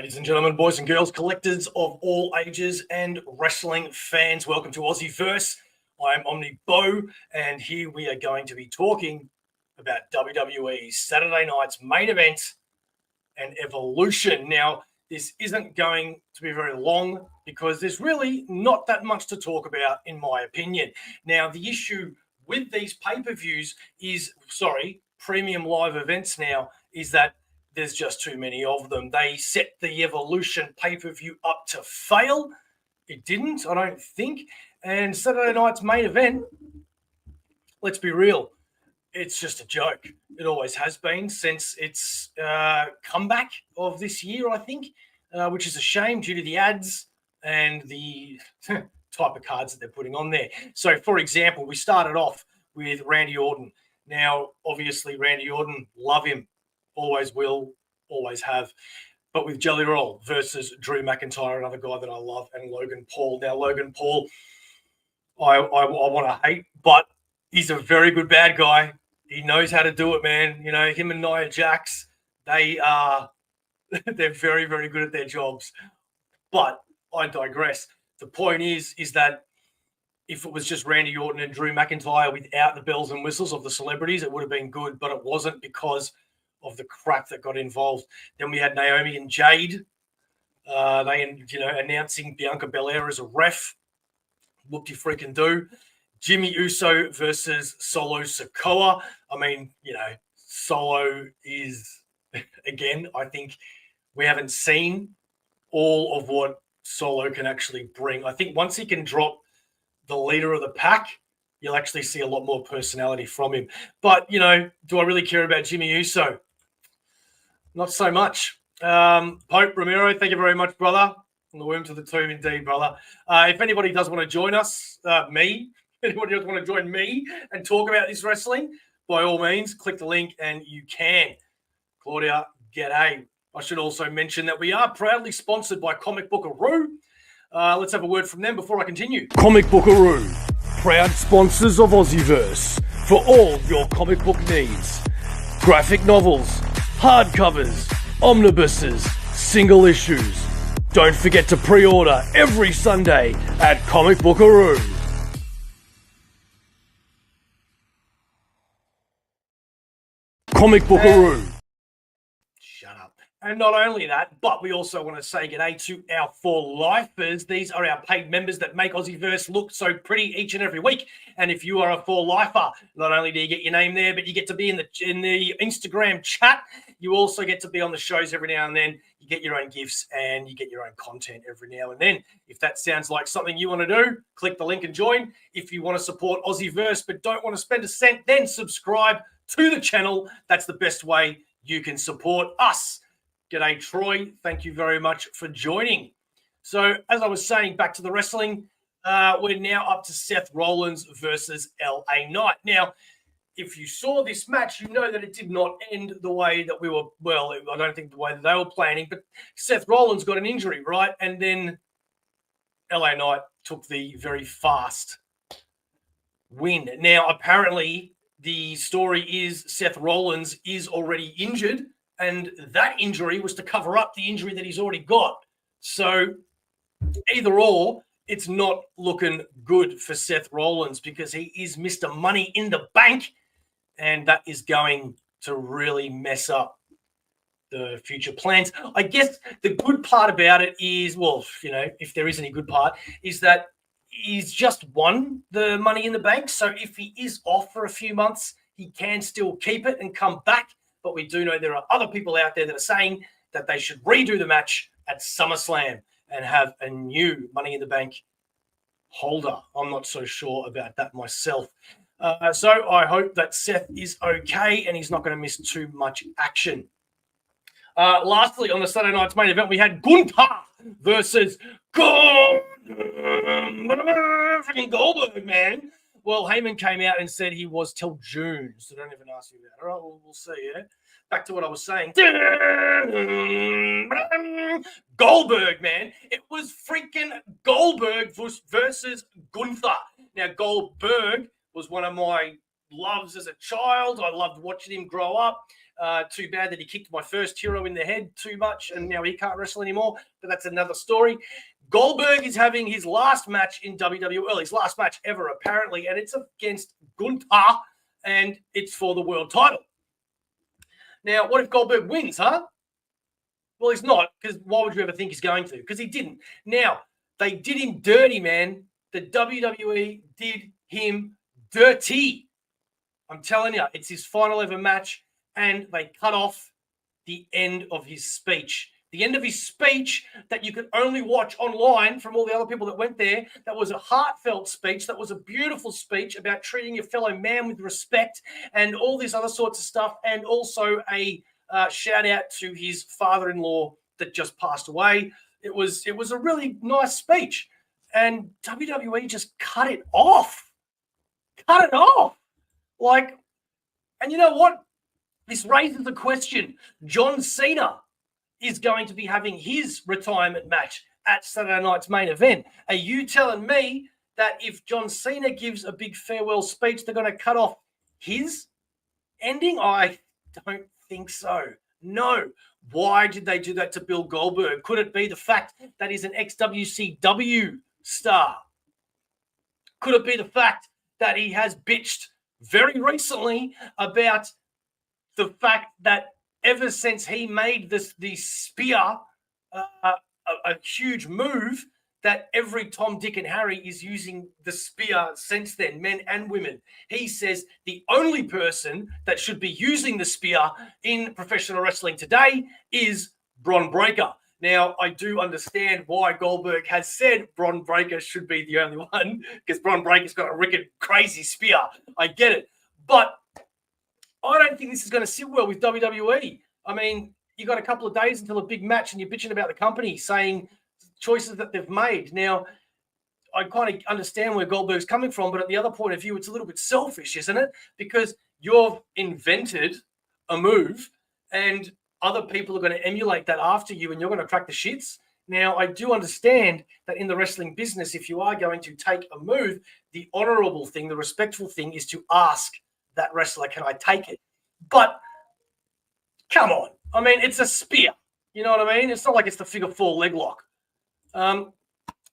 Ladies and gentlemen, boys and girls, collectors of all ages and wrestling fans, welcome to Aussieverse. I'm OmniBeau, and here we are going to be talking about WWE's Saturday night's main event and Evolution. Now, this isn't going to be very long because there's really not that much to talk about, in my opinion. Now, the issue with these pay-per-views premium live events now, is that there's just too many of them. They set the Evolution pay-per-view up to fail. It didn't, I don't think. And Saturday night's main event, let's be real, it's just a joke. It always has been since its comeback of this year, I think, which is a shame due to the ads and the type of cards that they're putting on there. So, for example, we started off with Randy Orton. Now, obviously, Randy Orton, love him. Always will, always have. But with Jelly Roll versus Drew McIntyre, another guy that I love, and Logan Paul. Now, Logan Paul, I want to hate, but he's a very good bad guy. He knows how to do it, man. You know, him and Nia Jax, they're very, very good at their jobs. But I digress. The point is that if it was just Randy Orton and Drew McIntyre without the bells and whistles of the celebrities, it would have been good, but it wasn't because of the crap that got involved. Then we had Naomi and Jade. Announcing Bianca Belair as a ref. Whoop-de-freaking do. Jimmy Uso versus Solo Sikoa. I mean, Solo is, again, I think we haven't seen all of what Solo can actually bring. I think once he can drop the leader of the pack, you'll actually see a lot more personality from him. But, do I really care about Jimmy Uso? Not so much. Pope Ramiro, thank you very much, brother. From the womb to the tomb, indeed, brother. If anybody does want to join us, anybody does want to join me and talk about this wrestling, by all means, click the link and you can. Claudia, g'day. I should also mention that we are proudly sponsored by Comic Bookaroo. Let's have a word from them before I continue. Comic Bookaroo, proud sponsors of Aussieverse for all your comic book needs. Graphic novels, hardcovers, omnibuses, single issues. Don't forget to pre-order every Sunday at Comic Bookaroo. Comic Bookaroo. Shut up. And not only that, but we also want to say g'day to our four lifers. These are our paid members that make Aussieverse look so pretty each and every week. And if you are a four lifer, not only do you get your name there, but you get to be in the Instagram chat. You also get to be on the shows every now and then. You get your own gifts and you get your own content every now and then. If that sounds like something you want to do, click the link and join. If you want to support Aussieverse but don't want to spend a cent, then subscribe to the channel. That's the best way you can support us. G'day, Troy. Thank you very much for joining. So, as I was saying, back to the wrestling, we're now up to Seth Rollins versus LA Knight. Now, if you saw this match, you know that it did not end the way that we were, I don't think the way that they were planning, but Seth Rollins got an injury, right? And then LA Knight took the very fast win. Now, apparently, the story is Seth Rollins is already injured, and that injury was to cover up the injury that he's already got. So either or, it's not looking good for Seth Rollins because he is Mr. Money in the Bank, and that is going to really mess up the future plans. I guess the good part about it is, if there is any good part, is that he's just won the Money in the Bank. So if he is off for a few months, he can still keep it and come back. But we do know there are other people out there that are saying that they should redo the match at SummerSlam and have a new Money in the Bank holder. I'm not so sure about that myself. So I hope that Seth is okay and he's not going to miss too much action. Lastly, on the Saturday night's main event, we had Gunther versus Goldberg, man. Well, Heyman came out and said he was till June, so don't even ask me that. All right, we'll see, yeah? Back to what I was saying. Goldberg, man. It was freaking Goldberg versus Gunther. Now, Goldberg was one of my loves as a child. I loved watching him grow up. Too bad that he kicked my first hero in the head too much, and now he can't wrestle anymore. But that's another story. Goldberg is having his last match in WWE, his last match ever, apparently, and it's against Gunther, and it's for the world title. Now, what if Goldberg wins, huh? Well, he's not, because why would you ever think he's going to? Because he didn't. Now, they did him dirty, man. The WWE did him dirty. I'm telling you, it's his final ever match, and they cut off the end of his speech. The end of his speech that you could only watch online from all the other people that went there. That was a heartfelt speech. That was a beautiful speech about treating your fellow man with respect and all this other sorts of stuff. And also a shout out to his father-in-law that just passed away. It was a really nice speech. And WWE just cut it off. Cut it off. Like, and you know what? This raises the question. John Cena is going to be having his retirement match at Saturday night's main event. Are you telling me that if John Cena gives a big farewell speech, they're going to cut off his ending? I don't think so. No. Why did they do that to Bill Goldberg? Could it be the fact that he's an ex-WCW star? Could it be the fact that he has bitched very recently about the fact that ever since he made the spear a huge move, that every Tom, Dick, and Harry is using the spear since then, men and women. He says the only person that should be using the spear in professional wrestling today is Bron Breakker. Now, I do understand why Goldberg has said Bron Breakker should be the only one, because Bron Breakker's got a wicked crazy spear. I get it. But I don't think this is going to sit well with WWE. I mean, you got a couple of days until a big match and you're bitching about the company saying choices that they've made. Now, I kind of understand where Goldberg's coming from, but at the other point of view, it's a little bit selfish, isn't it? Because you've invented a move and other people are going to emulate that after you and you're going to crack the shits. Now, I do understand that in the wrestling business, if you are going to take a move, the honorable thing, the respectful thing is to ask that wrestler, can I take it? But come on. I mean, it's a spear. You know what I mean? It's not like it's the figure four leg lock.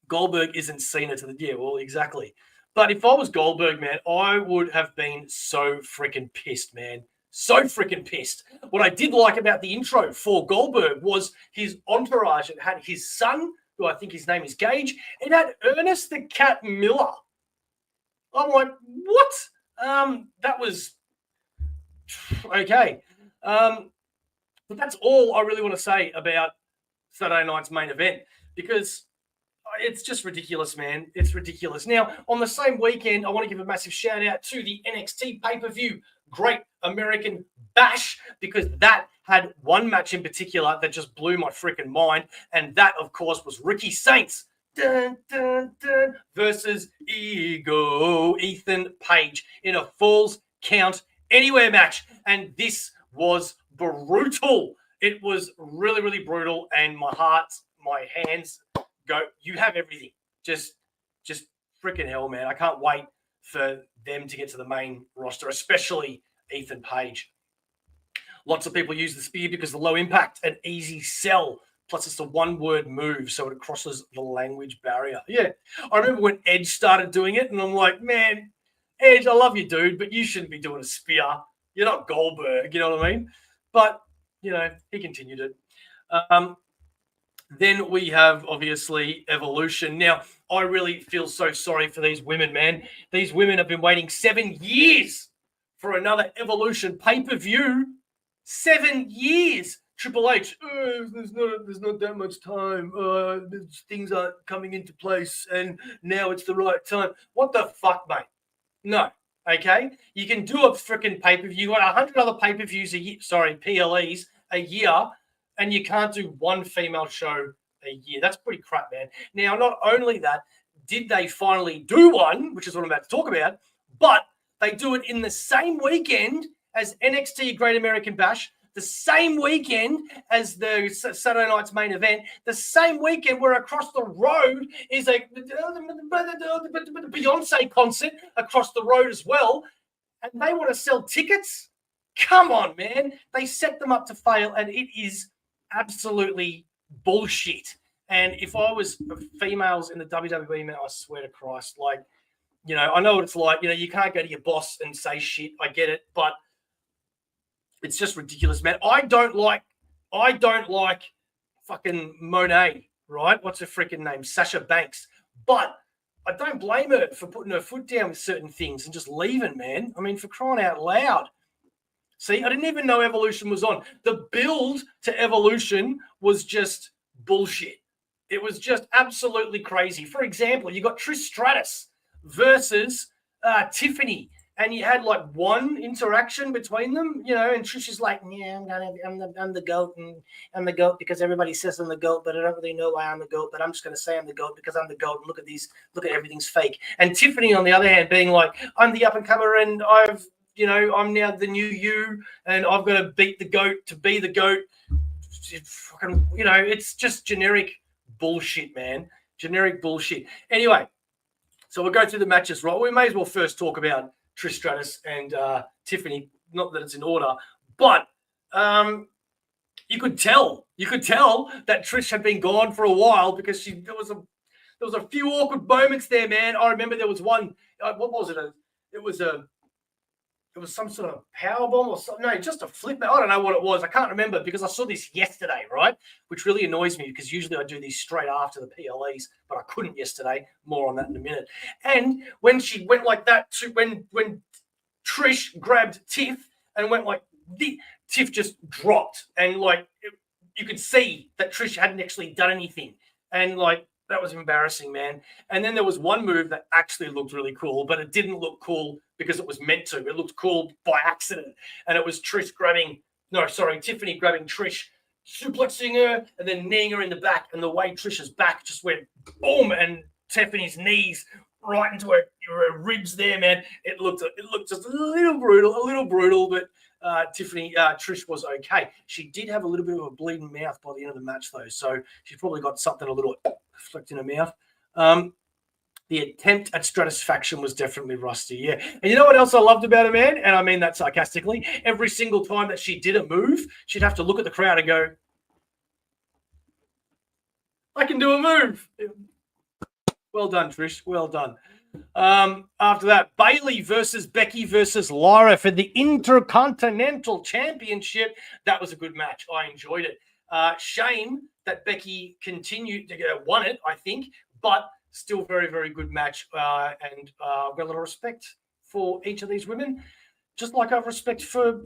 Goldberg isn't Cena to the... Yeah, well, exactly. But if I was Goldberg, man, I would have been so freaking pissed, man. So freaking pissed. What I did like about the intro for Goldberg was his entourage. It had his son, who I think his name is Gage. It had Ernest the Cat Miller. I'm like, what? That was... Okay. But that's all I really want to say about Saturday night's main event, because it's just ridiculous, man. It's ridiculous. Now, on the same weekend, I want to give a massive shout out to the NXT pay-per-view Great American Bash, because that had one match in particular that just blew my freaking mind. And that, of course, was Ricky Saints versus Ethan Page in a Falls Count Anywhere match. And this was brutal. It was really, really brutal. And my heart, my hands go, you have everything. Just freaking hell, man. I can't wait for them to get to the main roster, especially Ethan Page. Lots of people use the spear because the low impact and easy sell. Plus, it's a one-word move, so it crosses the language barrier. Yeah, I remember when Edge started doing it, and I'm like, man, Edge, I love you, dude, but you shouldn't be doing a spear. You're not Goldberg, you know what I mean? But, you know, he continued it. Then we have, obviously, Evolution. Now, I really feel so sorry for these women, man. These women have been waiting 7 years for another Evolution pay-per-view. 7 years. Triple H, there's not that much time. Things aren't coming into place, and now it's the right time. What the fuck, mate? No, okay? You can do a freaking pay-per-view. You got 100 other pay-per-views a year, PLEs a year, and you can't do one female show a year. That's pretty crap, man. Now, not only that, did they finally do one, which is what I'm about to talk about, but they do it in the same weekend as NXT Great American Bash, the same weekend as the Saturday night's main event, the same weekend where across the road is a Beyonce concert across the road as well, and they want to sell tickets Come on, man. They set them up to fail, and it is absolutely bullshit. And if I was females in the WWE, man, I swear to Christ, like, you know, I know what it's like. You know, you can't go to your boss and say shit. I get it, but it's just ridiculous, man. I don't like fucking Monet, right? What's her freaking name? Sasha Banks. But I don't blame her for putting her foot down with certain things and just leaving, man. I mean, for crying out loud. See, I didn't even know Evolution was on. The build to Evolution was just bullshit. It was just absolutely crazy. For example, you got Trish Stratus versus Tiffany, and you had like one interaction between them, you know, and Trish is like, yeah, I'm the GOAT, and I'm the GOAT because everybody says I'm the GOAT, but I don't really know why I'm the GOAT, but I'm just going to say I'm the GOAT because I'm the GOAT, and look at everything's fake. And Tiffany, on the other hand, being like, I'm the up-and-comer, and I'm now the new you, and I've got to beat the GOAT to be the GOAT. It's just generic bullshit, man. Generic bullshit. Anyway, so we'll go through the matches, right? We may as well first talk about Trish Stratus and Tiffany. Not that it's in order, but you could tell that Trish had been gone for a while because there was a few awkward moments there, man. I remember there was one. What was it? It was some sort of power bomb or something. No, just a flip. I don't know what it was. I can't remember because I saw this yesterday, right? Which really annoys me because usually I do these straight after the PLEs, but I couldn't yesterday. More on that in a minute. And when she went like that, when Trish grabbed Tiff and went like, Tiff just dropped. And like, you could see that Trish hadn't actually done anything. And like, that was embarrassing, man. And then there was one move that actually looked really cool, but it didn't look cool because it was meant to. It looked cool by accident. And it was Tiffany grabbing Trish, suplexing her, and then kneeing her in the back. And the way Trish's back just went boom, and Tiffany's knees right into her ribs there, man. It looked just a little brutal, but Trish was okay. She did have a little bit of a bleeding mouth by the end of the match, though, so she's probably got something a little flicked in her mouth. The attempt at Stratusfaction was definitely rusty, yeah. And you know what else I loved about her, man? And I mean that sarcastically. Every single time that she did a move, she'd have to look at the crowd and go, I can do a move. Well done, Trish. Well done. After that, Bayley versus Becky versus Lyra for the Intercontinental Championship. That was a good match. I enjoyed it. Shame that Becky continued to won it, I think, but still very, very good match. And I've got a lot of respect for each of these women, just like I have respect for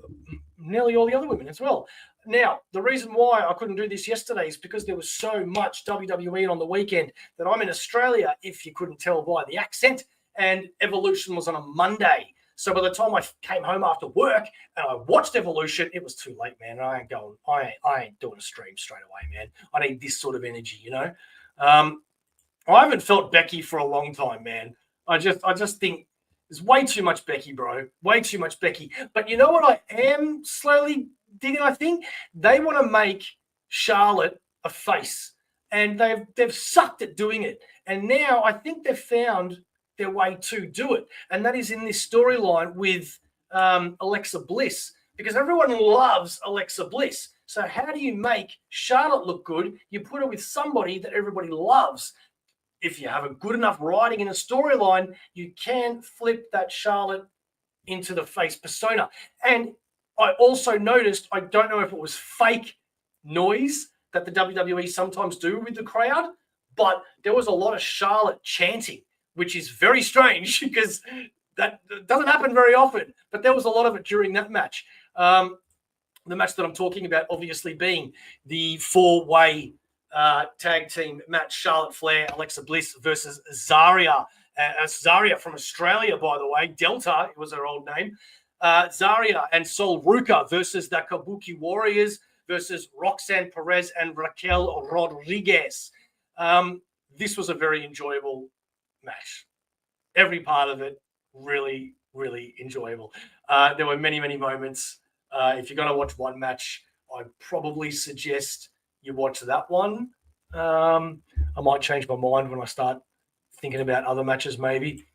nearly all the other women as well. Now, the reason why I couldn't do this yesterday is because there was so much WWE on the weekend that I'm in Australia, if you couldn't tell by the accent, and Evolution was on a Monday. So by the time I came home after work and I watched Evolution, it was too late, man. I ain't doing a stream straight away, man. I need this sort of energy, you know. I haven't felt Becky for a long time, man. I just think there's way too much Becky, bro. Way too much Becky. But you know what I am slowly digging, I think? They want to make Charlotte a face. And they've sucked at doing it. And now I think they've found their way to do it. And that is in this storyline with Alexa Bliss. Because everyone loves Alexa Bliss. So how do you make Charlotte look good? You put her with somebody that everybody loves. If you have a good enough writing in a storyline, you can flip that Charlotte into the face persona. And I also noticed, I don't know if it was fake noise that the WWE sometimes do with the crowd, but there was a lot of Charlotte chanting, which is very strange because that doesn't happen very often. But there was a lot of it during that match. The match that I'm talking about, obviously, being the four-way tag team match: Charlotte Flair, Alexa Bliss versus Zarya. Zarya from Australia, by the way. Delta, it was her old name. Zarya and Sol Ruka versus the Kabuki Warriors versus Roxanne Perez and Raquel Rodriguez. This was a very enjoyable match. Every part of it really, really enjoyable. There were many, many moments. If you're going to watch one match, I'd probably suggest you watch that one. I might change my mind when I start thinking about other matches maybe.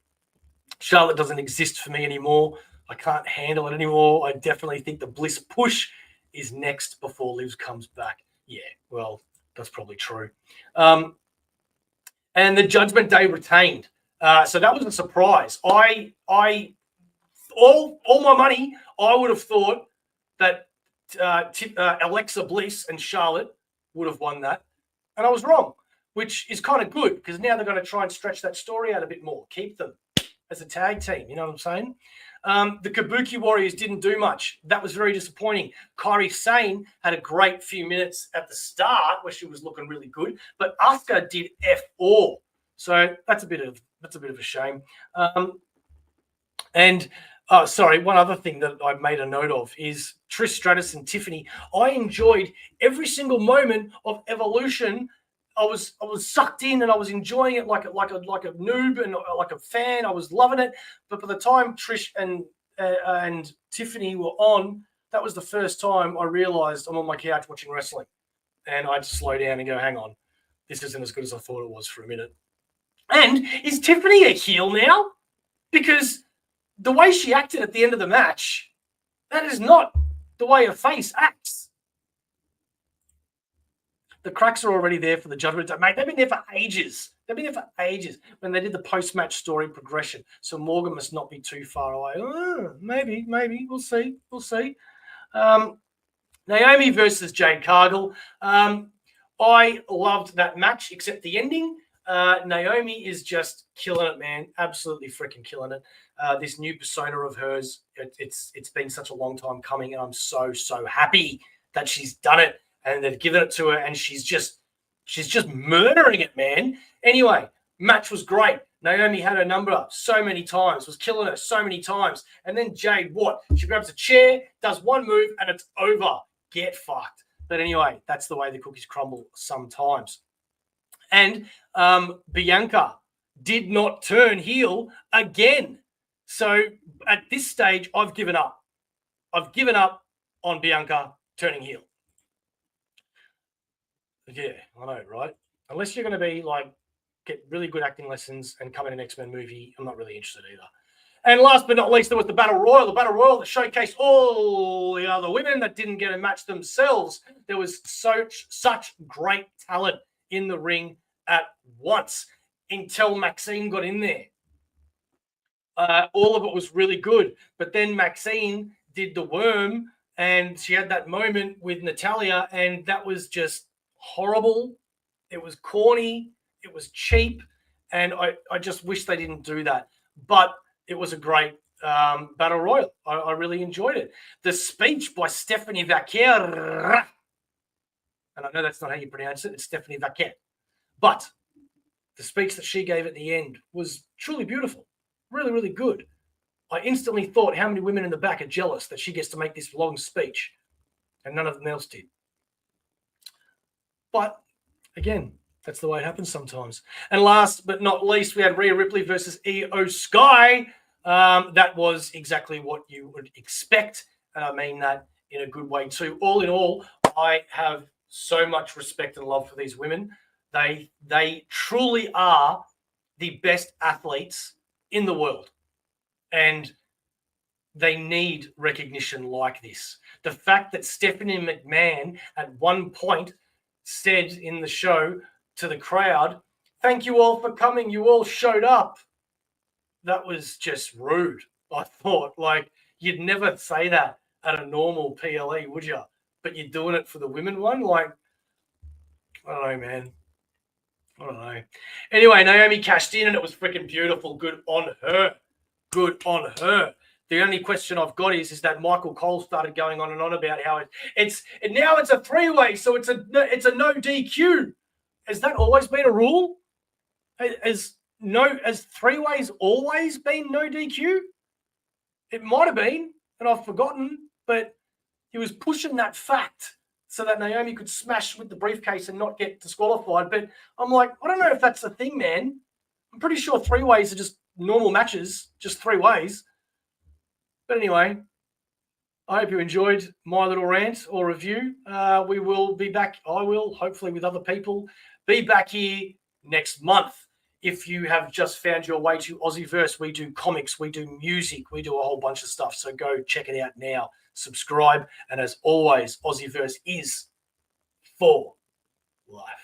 Charlotte doesn't exist for me anymore. I can't handle it anymore. I definitely think the Bliss push is next before Liv comes back. Yeah, well, that's probably true. And the Judgment Day retained. So that was a surprise. All my money, I would have thought that Alexa Bliss and Charlotte would have won that. And I was wrong, which is kind of good because now they're going to try and stretch that story out a bit more. Keep them as a tag team. You know what I'm saying? The Kabuki Warriors didn't do much. That was very disappointing. Kairi Sane had a great few minutes at the start where she was looking really good, but Asuka did F all. So that's a bit of a shame. One other thing that I made a note of is Trish Stratus and Tiffany. I enjoyed every single moment of Evolution. I was sucked in and I was enjoying it like a noob and like a fan. I was loving it. But by the time Trish and Tiffany were on, that was the first time I realized I'm on my couch watching wrestling. And I had to slow down and go, hang on, this isn't as good as I thought it was for a minute. And is Tiffany a heel now? Because the way she acted at the end of the match, that is not the way a face acts. The cracks are already there for the Judgment Day. Mate, they've been there for ages. When they did the post-match story progression. So Morgan must not be too far away. Maybe. We'll see. Naomi versus Jade Cargill. I loved that match, except the ending. Naomi is just killing it, man. Absolutely freaking killing it. This new persona of hers, it's been such a long time coming, and I'm so happy that she's done it and they've given it to her, and she's just murdering it, man. Anyway, match was great. Naomi had her number so many times, was killing her so many times, and then Jade, she grabs a chair, does one move, and it's over. Get fucked. But anyway, that's the way the cookies crumble sometimes. And Bianca did not turn heel again. So at this stage, I've given up. I've given up on Bianca turning heel. Yeah, I know, right? Unless you're going to be get really good acting lessons and come in an X-Men movie, I'm not really interested either. And last but not least, there was the Battle Royal. The Battle Royal that showcased all the other women that didn't get a match themselves. There was such great talent in the ring at once until Maxine got in there. All of it was really good. But then Maxine did the worm, and she had that moment with Natalya, and that was just horrible. It was corny. It was cheap. And I just wish they didn't do that. But it was a great Battle Royal. I really enjoyed it. The speech by Stephanie Vaquer, and I know that's not how you pronounce it. It's Stephanie Vaquer. But the speech that she gave at the end was truly beautiful. Really, really good. I instantly thought how many women in the back are jealous that she gets to make this long speech, and none of them else did. But again, that's the way it happens sometimes. And last but not least, we had Rhea Ripley versus Io Sky. That was exactly what you would expect, and I mean that in a good way too. All in all, I have so much respect and love for these women. They truly are the best athletes in the world, and they need recognition like this. The fact that Stephanie McMahon at one point said in the show to the crowd, "Thank you all for coming. You all showed up." That was just rude. I thought, you'd never say that at a normal PLE, would you? But you're doing it for the women one? I don't know, man. I don't know. Anyway, Naomi cashed in and it was freaking beautiful. Good on her. The only question I've got is that Michael Cole started going on and on about how it's a three-way, so it's a no DQ. Has that always been a rule? Has three-ways always been no DQ? It might have been, and I've forgotten, but he was pushing that fact so that Naomi could smash with the briefcase and not get disqualified. But I'm like, I don't know if that's a thing, man. I'm pretty sure three-ways are just normal matches, just three ways. But anyway, I hope you enjoyed my little rant or review. We will be back. I will, hopefully with other people, be back here next month. if you have just found your way to Aussieverse, we do comics, we do music, we do a whole bunch of stuff. So go check it out now. Subscribe. And as always, Aussieverse is for life.